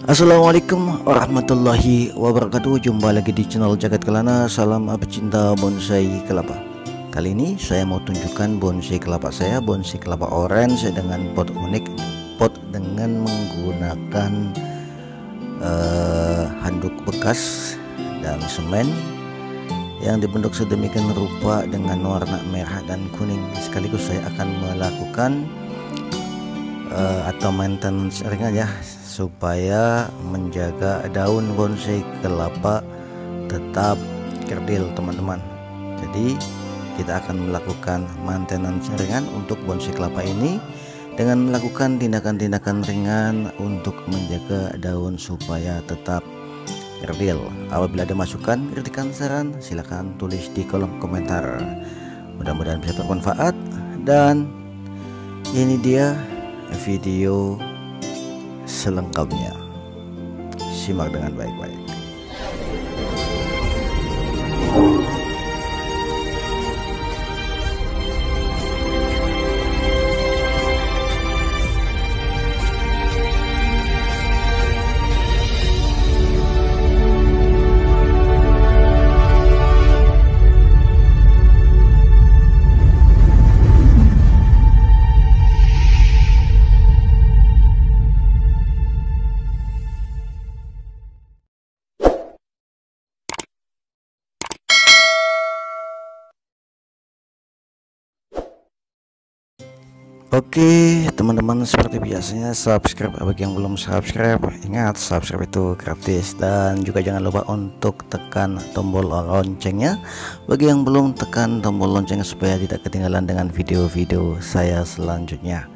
Assalamualaikum warahmatullahi wabarakatuh. Jumpa lagi di channel Jagat Kelana. Salam pecinta bonsai kelapa. Kali ini saya mau tunjukkan bonsai kelapa saya, bonsai kelapa orange dengan pot unik, pot dengan menggunakan handuk bekas dan semen yang dibentuk sedemikian rupa dengan warna merah dan kuning. Sekaligus saya akan melakukan atau maintenance ringan ya, supaya menjaga daun bonsai kelapa tetap kerdil teman-teman. Jadi kita akan melakukan maintenance ringan untuk bonsai kelapa ini dengan melakukan tindakan-tindakan ringan untuk menjaga daun supaya tetap kerdil. Apabila ada masukan, kritikan, saran, silahkan tulis di kolom komentar. Mudah-mudahan bisa bermanfaat, dan ini dia video selengkapnya. Simak dengan baik-baik. Oke teman-teman, seperti biasanya subscribe bagi yang belum subscribe. Ingat, subscribe itu gratis, dan juga jangan lupa untuk tekan tombol loncengnya bagi yang belum tekan tombol loncengnya supaya tidak ketinggalan dengan video-video saya selanjutnya.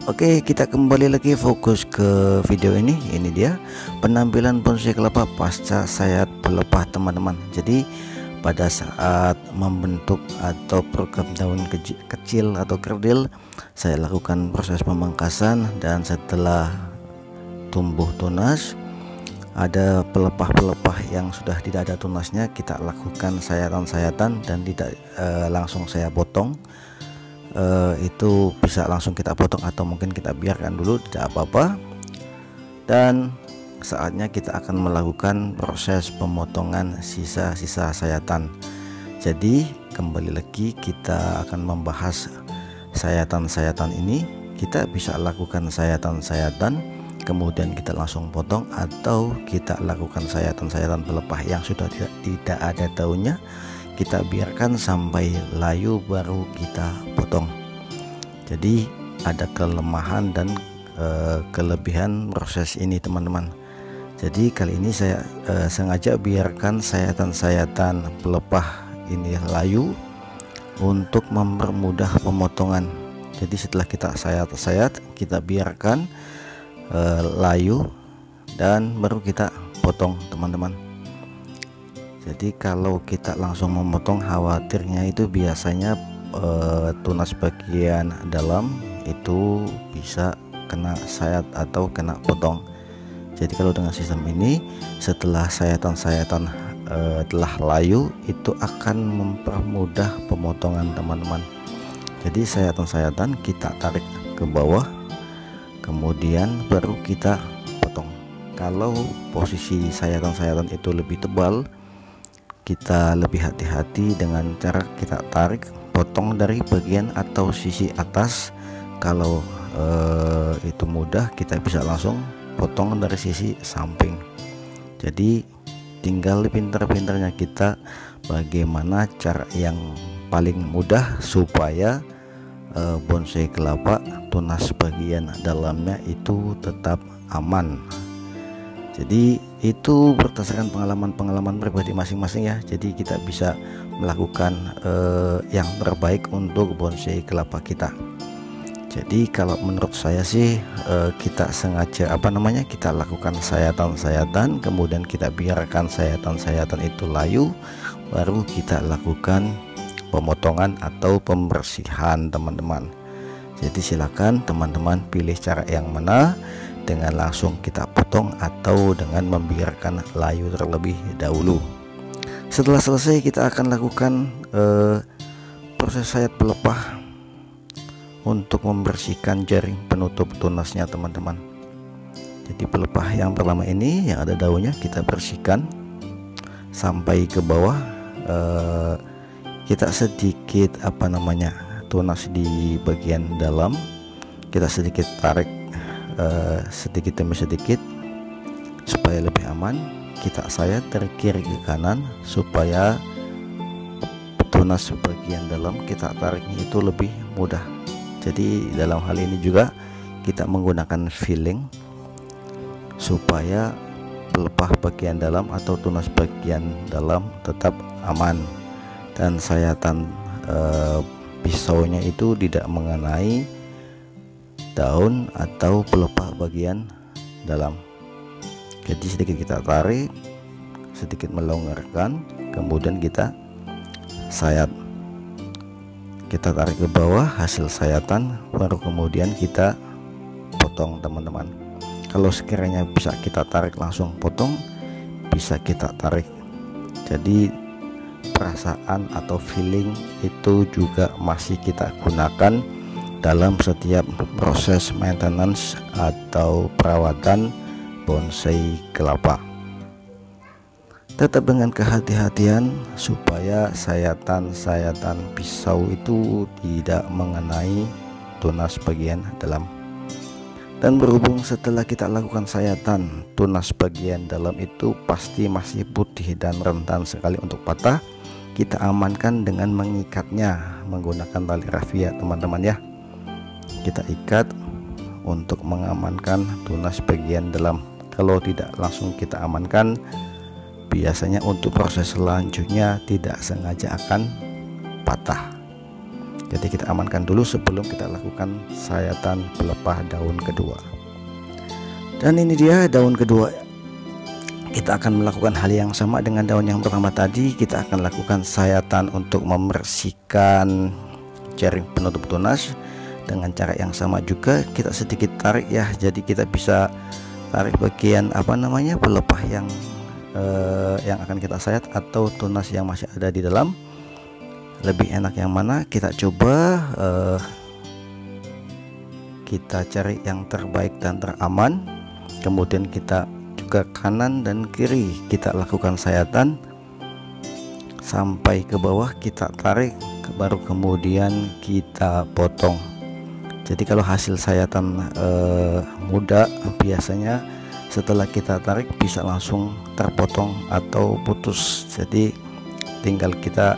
Oke, kita kembali lagi fokus ke video ini. Ini dia penampilan bonsai kelapa pasca sayat pelepah teman-teman. Jadi pada saat membentuk atau program daun kecil atau kerdil, saya lakukan proses pemangkasan, dan setelah tumbuh tunas, ada pelepah-pelepah yang sudah tidak ada tunasnya, kita lakukan sayatan-sayatan dan tidak langsung saya potong. Itu bisa langsung kita potong atau mungkin kita biarkan dulu, tidak apa-apa. Dan saatnya kita akan melakukan proses pemotongan sisa-sisa sayatan. Jadi kembali lagi kita akan membahas sayatan-sayatan ini. Kita bisa lakukan sayatan-sayatan kemudian kita langsung potong, atau kita lakukan sayatan-sayatan pelepah yang sudah tidak ada daunnya, kita biarkan sampai layu baru kita potong. Jadi ada kelemahan dan kelebihan proses ini teman-teman. Jadi kali ini saya sengaja biarkan sayatan-sayatan pelepah ini layu untuk mempermudah pemotongan. Jadi setelah kita sayat-sayat, kita biarkan layu dan baru kita potong teman-teman. Jadi kalau kita langsung memotong, khawatirnya itu biasanya tunas bagian dalam itu bisa kena sayat atau kena potong. Jadi kalau dengan sistem ini, setelah sayatan-sayatan telah layu, itu akan mempermudah pemotongan teman-teman. Jadi sayatan-sayatan kita tarik ke bawah, kemudian baru kita potong. Kalau posisi sayatan-sayatan itu lebih tebal, kita lebih hati-hati dengan cara kita tarik, potong dari bagian atau sisi atas. Kalau itu mudah, kita bisa langsung potong dari sisi samping. Jadi tinggal pintar-pintarnya kita bagaimana cara yang paling mudah supaya bonsai kelapa tunas bagian dalamnya itu tetap aman. Jadi itu berdasarkan pengalaman pribadi masing-masing ya. Jadi kita bisa melakukan yang terbaik untuk bonsai kelapa kita. Jadi kalau menurut saya sih kita sengaja kita lakukan sayatan-sayatan, kemudian kita biarkan sayatan-sayatan itu layu, baru kita lakukan pemotongan atau pembersihan teman-teman. Jadi silakan teman-teman pilih cara yang mana, dengan langsung kita potong atau dengan membiarkan layu terlebih dahulu. Setelah selesai, kita akan lakukan proses sayat pelepah untuk membersihkan jaring penutup tunasnya teman-teman. Jadi pelepah yang pertama ini yang ada daunnya kita bersihkan sampai ke bawah. Kita sedikit tunas di bagian dalam, kita sedikit tarik sedikit demi sedikit supaya lebih aman. Kita sayat dari kiri ke kanan supaya tunas bagian dalam kita tariknya itu lebih mudah. Jadi dalam hal ini juga kita menggunakan filling supaya pelepah bagian dalam atau tunas bagian dalam tetap aman, dan sayatan pisaunya itu tidak mengenai daun atau pelepah bagian dalam. Jadi sedikit kita tarik, sedikit melonggarkan, kemudian kita sayat. Kita tarik ke bawah hasil sayatan, baru kemudian kita potong teman-teman. Kalau sekiranya bisa kita tarik langsung potong, bisa kita tarik. Jadi perasaan atau feeling itu juga masih kita gunakan dalam setiap proses maintenance atau perawatan bonsai kelapa. Tetap dengan kehati-hatian supaya sayatan-sayatan pisau itu tidak mengenai tunas bagian dalam. Dan berhubung setelah kita lakukan sayatan, tunas bagian dalam itu pasti masih putih dan rentan sekali untuk patah, kita amankan dengan mengikatnya menggunakan tali rafia teman-teman ya. Kita ikat untuk mengamankan tunas bagian dalam. Kalau tidak langsung kita amankan, biasanya untuk proses selanjutnya tidak sengaja akan patah. Jadi kita amankan dulu sebelum kita lakukan sayatan pelepah daun kedua. Dan ini dia daun kedua. Kita akan melakukan hal yang sama dengan daun yang pertama tadi. Kita akan lakukan sayatan untuk membersihkan jaring penutup tunas dengan cara yang sama juga. Kita sedikit tarik ya. Jadi kita bisa tarik bagian pelepah yang akan kita sayat atau tunas yang masih ada di dalam. Lebih enak yang mana? Kita coba kita cari yang terbaik dan teraman. Kemudian kita juga kanan dan kiri kita lakukan sayatan sampai ke bawah, kita tarik, baru kemudian kita potong. Jadi kalau hasil sayatan muda, biasanya setelah kita tarik bisa langsung terpotong atau putus. Jadi tinggal kita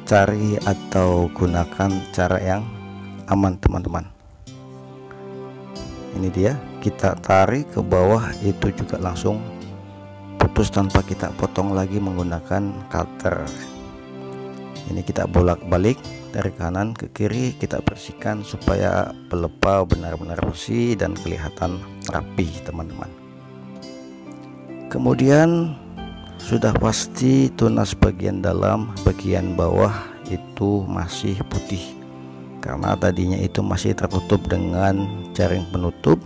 cari atau gunakan cara yang aman teman-teman. Ini dia, kita tarik ke bawah itu juga langsung putus tanpa kita potong lagi menggunakan cutter. Ini kita bolak-balik dari kanan ke kiri, kita bersihkan supaya pelepah benar-benar bersih dan kelihatan rapi teman-teman. Kemudian sudah pasti tunas bagian dalam, bagian bawah itu masih putih karena tadinya itu masih tertutup dengan jaring penutup.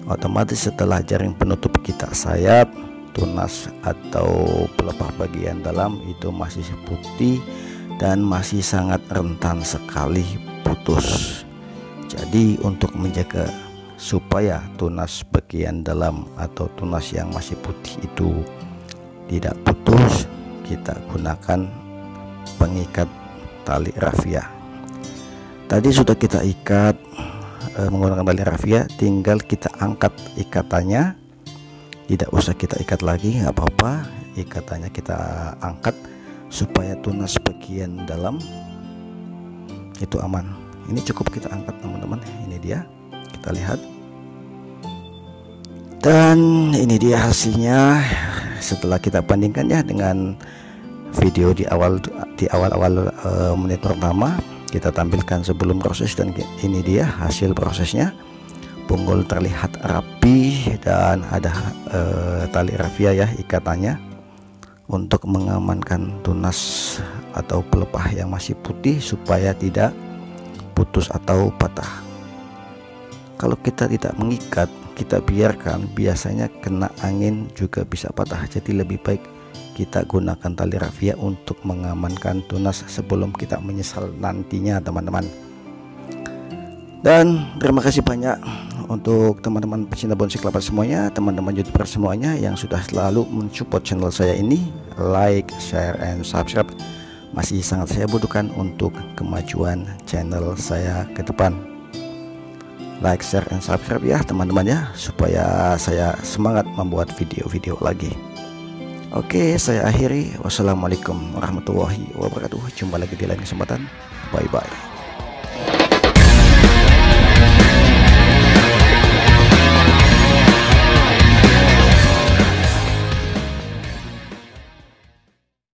Otomatis setelah jaring penutup kita sayat, tunas atau pelepah bagian dalam itu masih putih dan masih sangat rentan sekali putus. Jadi untuk menjaga supaya tunas bagian dalam atau tunas yang masih putih itu tidak putus, kita gunakan pengikat tali rafia. Tadi sudah kita ikat menggunakan tali rafia, tinggal kita angkat ikatannya, tidak usah kita ikat lagi, nggak apa-apa. Ikatannya kita angkat supaya tunas bagian dalam itu aman. Ini cukup kita angkat teman-teman. Ini dia, kita lihat, dan ini dia hasilnya. Setelah kita bandingkan ya dengan video di awal menit pertama, kita tampilkan sebelum proses, dan ini dia hasil prosesnya. Bonggol terlihat rapi dan ada tali rafia ya ikatannya untuk mengamankan tunas atau pelepah yang masih putih supaya tidak putus atau patah. Kalau kita tidak mengikat, kita biarkan, biasanya kena angin juga bisa patah. Jadi lebih baik kita gunakan tali rafia untuk mengamankan tunas sebelum kita menyesal nantinya teman-teman. Dan terima kasih banyak untuk teman-teman pecinta bonsai kelapa semuanya, teman-teman YouTuber semuanya yang sudah selalu mensupport channel saya ini, like, share, and subscribe masih sangat saya butuhkan untuk kemajuan channel saya ke depan. Like, share, and subscribe ya teman-teman ya, supaya saya semangat membuat video-video lagi. Oke, saya akhiri. Wassalamualaikum warahmatullahi wabarakatuh. Jumpa lagi di lain kesempatan. Bye bye.